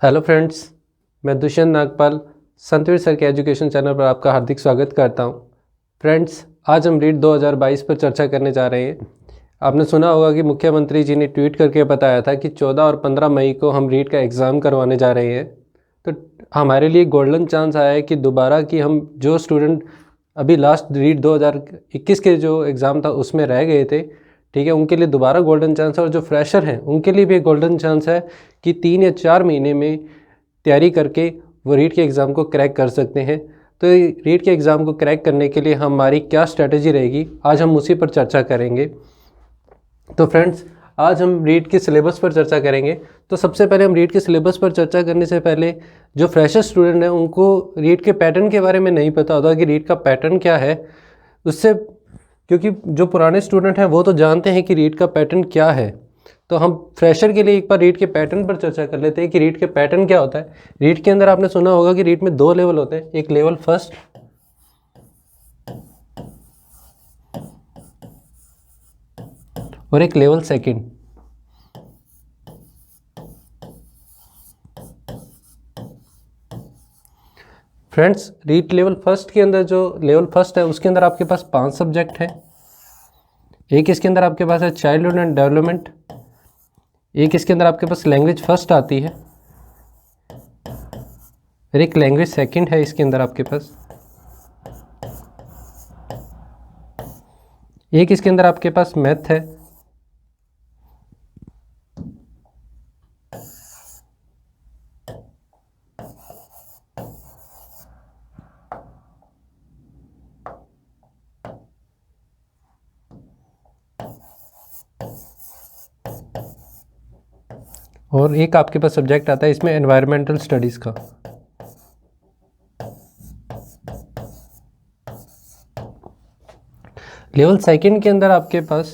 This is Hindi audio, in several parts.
हेलो फ्रेंड्स, मैं दुष्यंत नागपाल संतवीर सर के एजुकेशन चैनल पर आपका हार्दिक स्वागत करता हूं। फ्रेंड्स, आज हम रीट 2022 पर चर्चा करने जा रहे हैं। आपने सुना होगा कि मुख्यमंत्री जी ने ट्वीट करके बताया था कि 14 और 15 मई को हम रीट का एग्ज़ाम करवाने जा रहे हैं। तो हमारे लिए गोल्डन चांस आया है कि दोबारा कि हम जो स्टूडेंट अभी लास्ट रीट 2021 के जो एग्ज़ाम था उसमें रह गए थे, ठीक है, उनके लिए दोबारा गोल्डन चांस है। और जो फ्रेशर हैं उनके लिए भी एक गोल्डन चांस है कि 3 या 4 महीने में तैयारी करके वो रीट के एग्ज़ाम को क्रैक कर सकते हैं। तो रीट के एग्ज़ाम को क्रैक करने के लिए हमारी क्या स्ट्रैटेजी रहेगी, आज हम उसी पर चर्चा करेंगे। तो फ्रेंड्स, आज हम रीट के सिलेबस पर चर्चा करेंगे। तो सबसे पहले हम रीट के सिलेबस पर चर्चा करने से पहले जो फ्रेशर स्टूडेंट हैं उनको रीट के पैटर्न के बारे में नहीं पता होता कि रीट का पैटर्न क्या है। उससे क्योंकि जो पुराने स्टूडेंट हैं वो तो जानते हैं कि रीट का पैटर्न क्या है, तो हम फ्रेशर के लिए एक बार रीट के पैटर्न पर चर्चा कर लेते हैं कि रीट के पैटर्न क्या होता है। रीट के अंदर आपने सुना होगा कि रीट में 2 लेवल होते हैं, एक लेवल फर्स्ट और एक level second. Friends, REET level first के अंदर जो लेवल फर्स्ट है उसके अंदर आपके पास 5 सब्जेक्ट हैं। एक इसके अंदर आपके पास है चाइल्डहुड एंड डेवलपमेंट, एक इसके अंदर आपके पास लैंग्वेज फर्स्ट आती है, और एक लैंग्वेज सेकंड है इसके अंदर आपके पास। एक इसके अंदर आपके पास मैथ है, और एक आपके पास सब्जेक्ट आता है इसमें एनवायरमेंटल स्टडीज़ का। लेवल सेकंड के अंदर आपके पास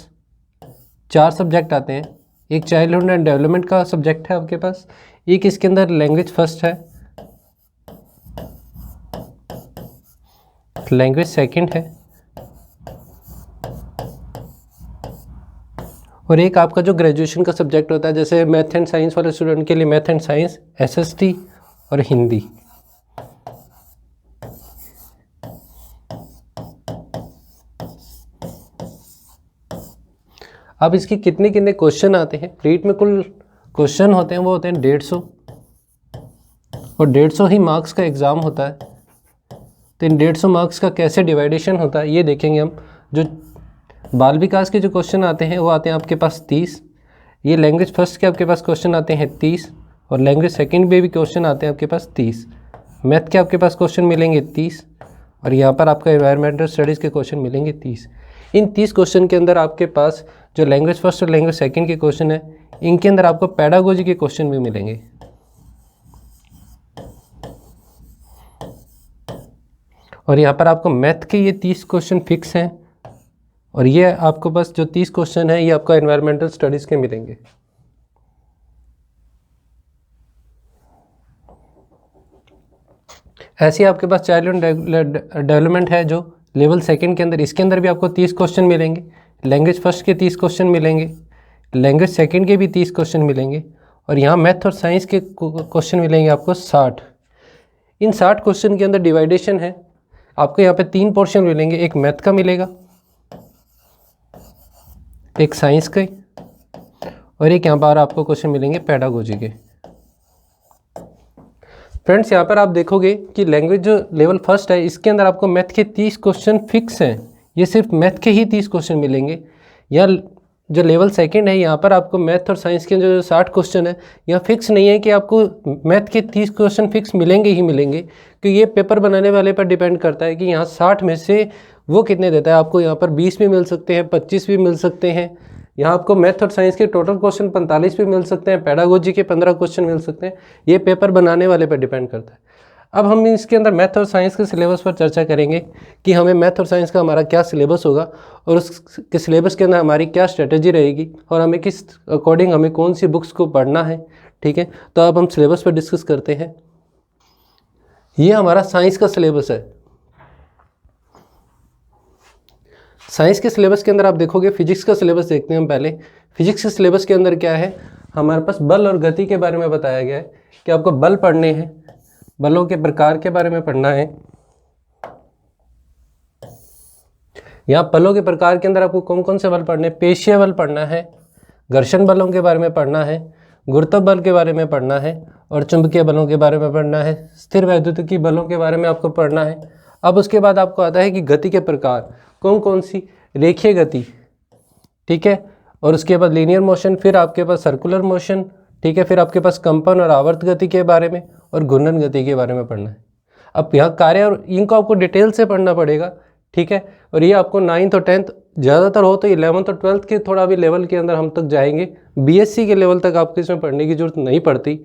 4 सब्जेक्ट आते हैं। एक चाइल्डहुड एंड डेवलपमेंट का सब्जेक्ट है आपके पास, एक इसके अंदर लैंग्वेज फर्स्ट है, लैंग्वेज सेकंड है, और एक आपका जो ग्रेजुएशन का सब्जेक्ट होता है, जैसे मैथ एंड साइंस वाले स्टूडेंट के लिए मैथ एंड साइंस, एसएसटी और हिंदी। अब इसके कितने कितने क्वेश्चन आते हैं। रीट में कुल क्वेश्चन होते हैं वो होते हैं 150, और 150 ही मार्क्स का एग्ज़ाम होता है। तो इन 150 मार्क्स का कैसे डिवाइडेशन होता है ये देखेंगे हम। जो बाल विकास के जो क्वेश्चन आते हैं वो आते हैं आपके पास 30, ये लैंग्वेज फर्स्ट के आपके पास क्वेश्चन आते हैं 30, और लैंग्वेज सेकंड में भी क्वेश्चन आते हैं आपके पास 30। मैथ के आपके पास क्वेश्चन मिलेंगे 30, और यहाँ पर आपका एनवायरमेंटल स्टडीज़ के क्वेश्चन मिलेंगे 30। इन 30 क्वेश्चन के अंदर आपके पास जो लैंग्वेज फर्स्ट और लैंग्वेज सेकंड के क्वेश्चन है, इनके अंदर आपको पेडागोजी के क्वेश्चन भी मिलेंगे। और यहाँ पर आपको मैथ के ये 30 क्वेश्चन फिक्स हैं, और ये आपको बस जो 30 क्वेश्चन है ये आपका एनवायरमेंटल स्टडीज़ के मिलेंगे। ऐसे आपके पास चाइल्डहुड डेवलपमेंट है जो लेवल सेकंड के अंदर, इसके अंदर भी आपको 30 क्वेश्चन मिलेंगे। लैंग्वेज फर्स्ट के 30 क्वेश्चन मिलेंगे, लैंग्वेज सेकंड के भी 30 क्वेश्चन मिलेंगे, और यहाँ मैथ और साइंस के क्वेश्चन मिलेंगे आपको 60। इन 60 क्वेश्चन के अंदर डिवाइडेशन है, आपको यहाँ पे 3 पोर्शन मिलेंगे, एक मैथ का मिलेगा, एक साइंस के, और एक यहाँ पर आपको क्वेश्चन मिलेंगे पेडागोजी के। फ्रेंड्स, यहाँ पर आप देखोगे कि लैंग्वेज जो लेवल फर्स्ट है इसके अंदर आपको मैथ के 30 क्वेश्चन फिक्स हैं, ये सिर्फ मैथ के ही 30 क्वेश्चन मिलेंगे। या जो लेवल सेकंड है यहाँ पर आपको मैथ और साइंस के जो 60 क्वेश्चन है, यहाँ फिक्स नहीं है कि आपको मैथ के 30 क्वेश्चन फिक्स मिलेंगे ही मिलेंगे, क्योंकि ये पेपर बनाने वाले पर डिपेंड करता है कि यहाँ 60 में से वो कितने देता है। आपको यहाँ पर 20 भी मिल सकते हैं, 25 भी मिल सकते हैं। यहाँ आपको मैथ और साइंस के टोटल क्वेश्चन 45 भी मिल सकते हैं, पेडागोजी के 15 क्वेश्चन मिल सकते हैं। ये पेपर बनाने वाले पर डिपेंड करता है। अब हम इसके अंदर मैथ और साइंस के सिलेबस पर चर्चा करेंगे कि हमें मैथ और साइंस का हमारा क्या सिलेबस होगा, और उसके सिलेबस के अंदर हमारी क्या स्ट्रेटजी रहेगी, और हमें किस अकॉर्डिंग हमें कौन सी बुक्स को पढ़ना है। ठीक है, तो अब हम सिलेबस पर डिस्कस करते हैं। ये हमारा साइंस का सिलेबस है। साइंस के सिलेबस के अंदर आप देखोगे, फिजिक्स का सिलेबस देखते हैं हम पहले। फिजिक्स के सिलेबस के अंदर क्या है, हमारे पास बल और गति के बारे में बताया गया है कि आपको बल पढ़ने हैं, बलों के प्रकार के बारे में पढ़ना है। यहाँ बलों के प्रकार के अंदर आपको कौन कौन से बल पढ़ने हैं? पेशीय बल पढ़ना है, घर्षण बलों के बारे में पढ़ना है, गुरुत्व बल के बारे में पढ़ना है और चुंबकीय बलों के बारे में पढ़ना है, स्थिर वैद्युतिकी बलों के बारे में आपको पढ़ना है। अब उसके बाद आपको आता है कि गति के प्रकार कौन कौन सी? रेखीय गति, ठीक है, और उसके बाद लीनियर मोशन, फिर आपके पास सर्कुलर मोशन, ठीक है, फिर आपके पास कंपन और आवर्त गति के बारे में और घूर्णन गति के बारे में पढ़ना है। अब यहाँ कार्य और इनको आपको डिटेल से पढ़ना पड़ेगा, ठीक है, और ये आपको 9th और 10th, ज़्यादातर हो तो 11th और 12th के थोड़ा भी लेवल के अंदर हम तक जाएंगे। बीएससी के लेवल तक आपको इसमें पढ़ने की जरूरत नहीं पड़ती।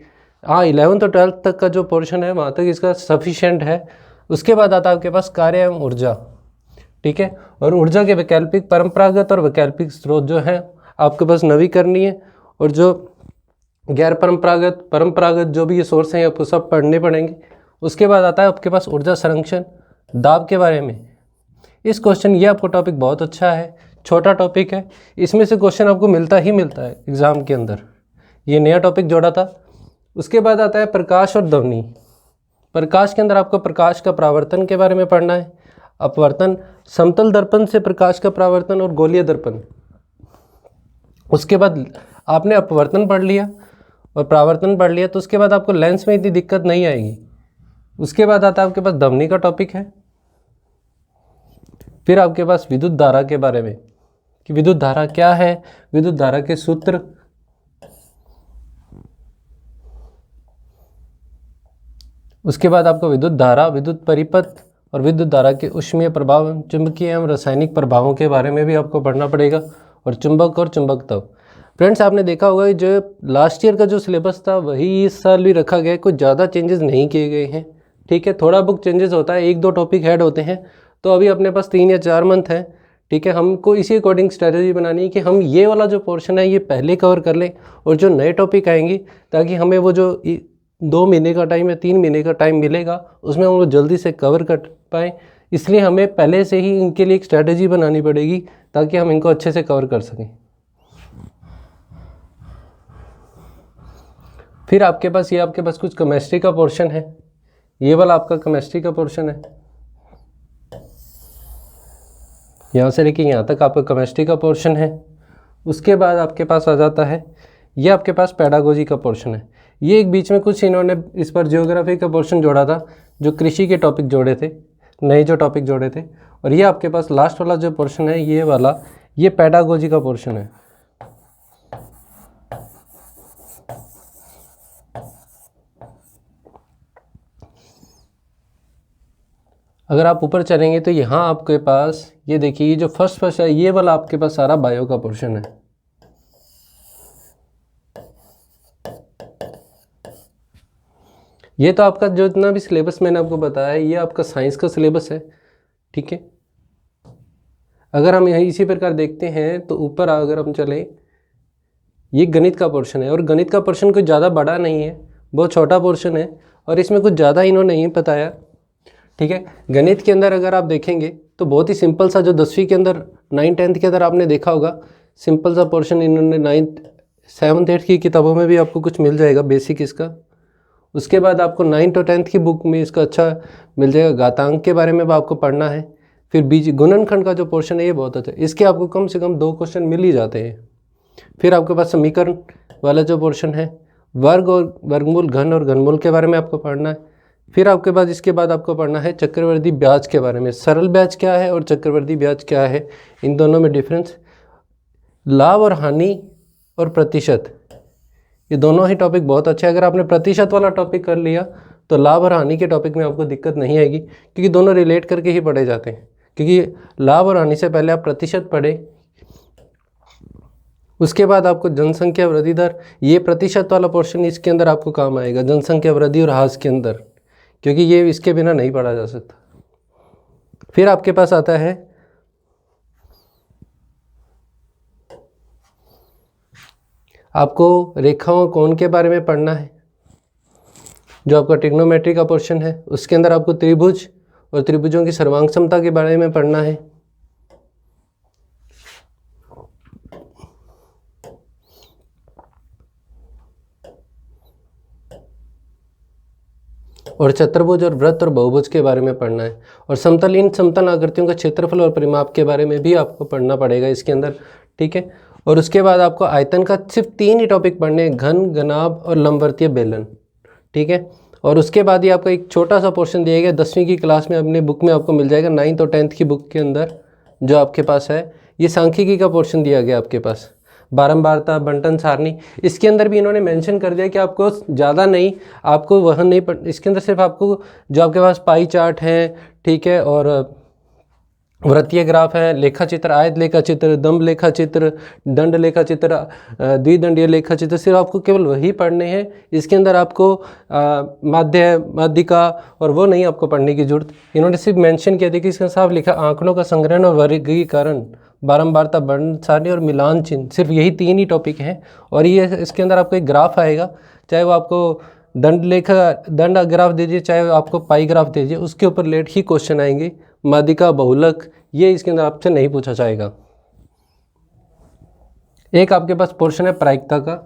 हाँ, 11th और 12th तक का जो पोर्शन है वहाँ तक इसका सफिशिएंट है। उसके बाद आता है आपके पास कार्य एवं ऊर्जा, ठीक है, और ऊर्जा के वैकल्पिक, परंपरागत और वैकल्पिक स्रोत जो है आपके पास नवीकरणीय और जो गैर परंपरागत, परंपरागत जो भी ये सोर्स हैं आपको सब पढ़ने पड़ेंगे। उसके बाद आता है आपके पास ऊर्जा संरक्षण, दाब के बारे में। इस क्वेश्चन, ये आपको टॉपिक बहुत अच्छा है, छोटा टॉपिक है, इसमें से क्वेश्चन आपको मिलता ही मिलता है एग्जाम के अंदर, ये नया टॉपिक जोड़ा था। उसके बाद आता है प्रकाश और ध्वनि। प्रकाश के अंदर आपको प्रकाश का परावर्तन के बारे में पढ़ना है, अपवर्तन, समतल दर्पण से प्रकाश का परावर्तन और गोलीय दर्पण। उसके बाद आपने अपवर्तन पढ़ लिया और परावर्तन पढ़ लिया, तो उसके बाद आपको लेंस में इतनी दिक्कत नहीं आएगी। उसके बाद आता है आपके पास ध्वनि का टॉपिक है, फिर आपके पास विद्युत धारा के बारे में कि विद्युत धारा क्या है, विद्युत धारा के सूत्र, उसके बाद आपको विद्युत धारा, विद्युत परिपथ और विद्युत धारा के ऊष्मीय प्रभाव, चुंबकीय एवं रासायनिक प्रभावों के बारे में भी आपको पढ़ना पड़ेगा, और चुंबक और चुंबकत्व। फ्रेंड्स, आपने देखा होगा कि जो लास्ट ईयर का जो सिलेबस था वही इस साल भी रखा गया है, कुछ ज़्यादा चेंजेस नहीं किए गए हैं, ठीक है, थोड़ा बहुत चेंजेस होता है, 1-2 टॉपिक ऐड होते हैं। तो अभी अपने पास 3 या 4 मंथ हैं, ठीक है, हमको इसी अकॉर्डिंग स्ट्रैटेजी बनानी है कि हम ये वाला जो पोर्शन है ये पहले कवर कर लें और जो नए टॉपिक आएंगे, ताकि हमें वो जो 2 महीने का टाइम या 3 महीने का टाइम मिलेगा उसमें हम लोग जल्दी से कवर कर पाएँ। इसलिए हमें पहले से ही इनके लिए एक स्ट्रैटेजी बनानी पड़ेगी ताकि हम इनको अच्छे से कवर कर सकें। फिर आपके पास कुछ केमिस्ट्री का पोर्शन है, ये वाला आपका केमिस्ट्री का पोर्शन है, यहाँ से लेके यहाँ तक आपका केमिस्ट्री का पोर्शन है। उसके बाद आपके पास आ जाता है, ये आपके पास पेडागोजी का पोर्शन है। ये एक बीच में कुछ इन्होंने इस पर जियोग्राफी का पोर्शन जोड़ा था, जो कृषि के टॉपिक जोड़े थे, नए जो टॉपिक जोड़े थे, और ये आपके पास लास्ट वाला जो पोर्शन है ये वाला, ये पेडागोजी का पोर्शन है। अगर आप ऊपर चलेंगे तो यहाँ आपके पास ये देखिए, ये जो फर्स्ट है ये वाला आपके पास सारा बायो का पोर्शन है। ये तो आपका जो इतना भी सिलेबस मैंने आपको बताया है ये आपका साइंस का सिलेबस है, ठीक है। अगर हम यही इसी प्रकार देखते हैं तो ऊपर अगर हम चलें, ये गणित का पोर्शन है, और गणित का पोर्शन कुछ ज़्यादा बड़ा नहीं है, बहुत छोटा पोर्शन है, और इसमें कुछ ज़्यादा इन्होंने नहीं बताया, ठीक है। गणित के अंदर अगर आप देखेंगे तो बहुत ही सिंपल सा, जो 10वीं के अंदर 9th 10th के अंदर आपने देखा होगा, सिंपल सा पोर्शन इन्होंने 9th 7th 8th की किताबों में भी आपको कुछ मिल जाएगा बेसिक इसका। उसके बाद आपको 9th और 10th की बुक में इसका अच्छा मिल जाएगा, घातांक के बारे में भी आपको पढ़ना है। फिर बीज गुणनखंड का जो पोर्शन है ये बहुत अच्छा है, इसके आपको कम से कम 2 क्वेश्चन मिल ही जाते हैं। फिर आपके पास समीकरण वाला जो पोर्शन है, वर्ग और वर्गमूल, घन और घनमूल के बारे में आपको पढ़ना है। फिर आपके बाद इसके बाद आपको पढ़ना है चक्रवर्ती ब्याज के बारे में, सरल ब्याज क्या है और चक्रवर्ती ब्याज क्या है, इन दोनों में डिफरेंस, लाभ और हानि और प्रतिशत, ये दोनों ही टॉपिक बहुत अच्छे हैं। अगर आपने प्रतिशत वाला टॉपिक कर लिया तो लाभ और हानि के टॉपिक में आपको दिक्कत नहीं आएगी, क्योंकि दोनों रिलेट करके ही पढ़े जाते हैं। क्योंकि लाभ और हानि से पहले आप प्रतिशत पढ़े, उसके बाद आपको जनसंख्या वृद्धि दर, ये प्रतिशत वाला पोर्शन इसके अंदर आपको काम आएगा, जनसंख्या वृद्धि और ह्रास के अंदर, क्योंकि ये इसके बिना नहीं पढ़ा जा सकता। फिर आपके पास आता है आपको रेखाओं कोण के बारे में पढ़ना है, जो आपका ट्रिग्नोमेट्री का पोर्शन है। उसके अंदर आपको त्रिभुज और त्रिभुजों की सर्वांग क्षमता के बारे में पढ़ना है। और चतुर्भुज और वृत्त और बहुभुज के बारे में पढ़ना है। और समतल समतल आकृतियों का क्षेत्रफल और परिमाप के बारे में भी आपको पढ़ना पड़ेगा इसके अंदर, ठीक है। और उसके बाद आपको आयतन का सिर्फ 3 ही टॉपिक पढ़ने हैं, घन, घनाभ और लंबवर्तीय बेलन, ठीक है। और उसके बाद ही आपको एक छोटा सा पोर्शन दिया गया 10वीं की क्लास में अपने बुक में आपको मिल जाएगा, 9th और 10th की बुक के अंदर जो आपके पास है, ये सांख्यिकी का पोर्शन दिया गया आपके पास, बारंबारता, बंटन सारणी। इसके अंदर भी इन्होंने मेंशन कर दिया कि आपको ज़्यादा नहीं, आपको वह नहीं इसके अंदर सिर्फ आपको जो आपके पास पाई चार्ट है, ठीक है, और वृत्तीय ग्राफ है, लेखा चित्र, आयत लेखा चित्र, दंड लेखा चित्र, दंड लेखा चित्र, द्विदंडीय लेखा चित्र, सिर्फ आपको केवल वही पढ़ने हैं। इसके अंदर आपको माध्य, माध्यिका और वो नहीं आपको पढ़ने की जरूरत। इन्होंने सिर्फ मेंशन किया था कि इसका साफ लिखा आंकड़ों का संग्रहण और वर्गीकरण, बारंबारता, बंटन सारणी और मिलान चिन्ह, सिर्फ यही 3 ही टॉपिक हैं। और ये इसके अंदर आपको एक ग्राफ आएगा, चाहे वो आपको दंड ग्राफ दीजिए, चाहे आपको पाई ग्राफ दीजिए, उसके ऊपर लेट ही क्वेश्चन आएंगे। माध्यिका, बहुलक, ये इसके अंदर आपसे नहीं पूछा जाएगा। एक आपके पास पोर्शन है प्रायिकता का,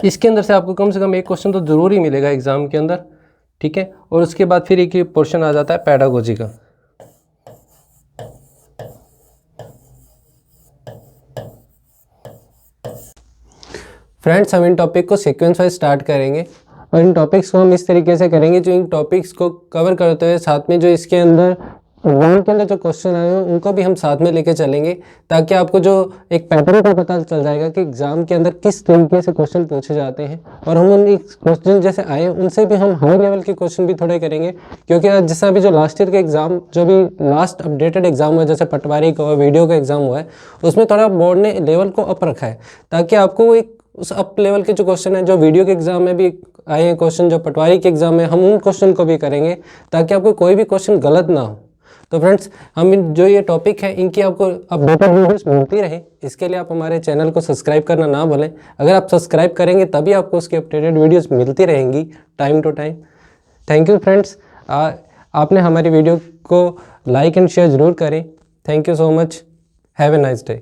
इसके अंदर से आपको कम से कम एक क्वेश्चन तो जरूर ही मिलेगा एग्जाम के अंदर, ठीक है। और उसके बाद फिर एक पोर्शन आ जाता है पेडागोजी का। फ्रेंड्स, हम इन टॉपिक को सीक्वेंस वाइज स्टार्ट करेंगे और इन टॉपिक्स को हम इस तरीके से करेंगे, जो इन टॉपिक्स को कवर करते हुए साथ में जो इसके अंदर एग्जाम के अंदर जो क्वेश्चन आए हैं उनको भी हम साथ में लेके चलेंगे, ताकि आपको जो एक पैटर्न का पता चल जाएगा कि एग्जाम के अंदर किस तरीके से क्वेश्चन पूछे जाते हैं। और हम उन क्वेश्चन जैसे आए उनसे भी हम हाई लेवल के क्वेश्चन भी थोड़े करेंगे, क्योंकि जैसे अभी जो लास्ट ईयर के एग्जाम, जो भी लास्ट अपडेटेड एग्जाम हुआ, जैसे पटवारी का वीडियो का एग्जाम हुआ है, उसमें थोड़ा बोर्ड ने लेवल को अप रखा है, ताकि आपको एक उस अप लेवल के जो क्वेश्चन है, जो वीडियो के एग्जाम में भी आए हैं क्वेश्चन, जो पटवारी के एग्जाम में, हम उन क्वेश्चन को भी करेंगे, ताकि आपको कोई भी क्वेश्चन गलत ना हो। तो फ्रेंड्स, हम जो ये टॉपिक है इनकी आपको अपडेटेड वीडियोस मिलती रहे, इसके लिए आप हमारे चैनल को सब्सक्राइब करना ना भूलें। अगर आप सब्सक्राइब करेंगे तभी आपको उसकी अपडेटेड वीडियोस मिलती रहेंगी time to time. Thank you friends, आपने हमारी वीडियो को लाइक एंड शेयर ज़रूर करें। Thank you so much, have a nice day.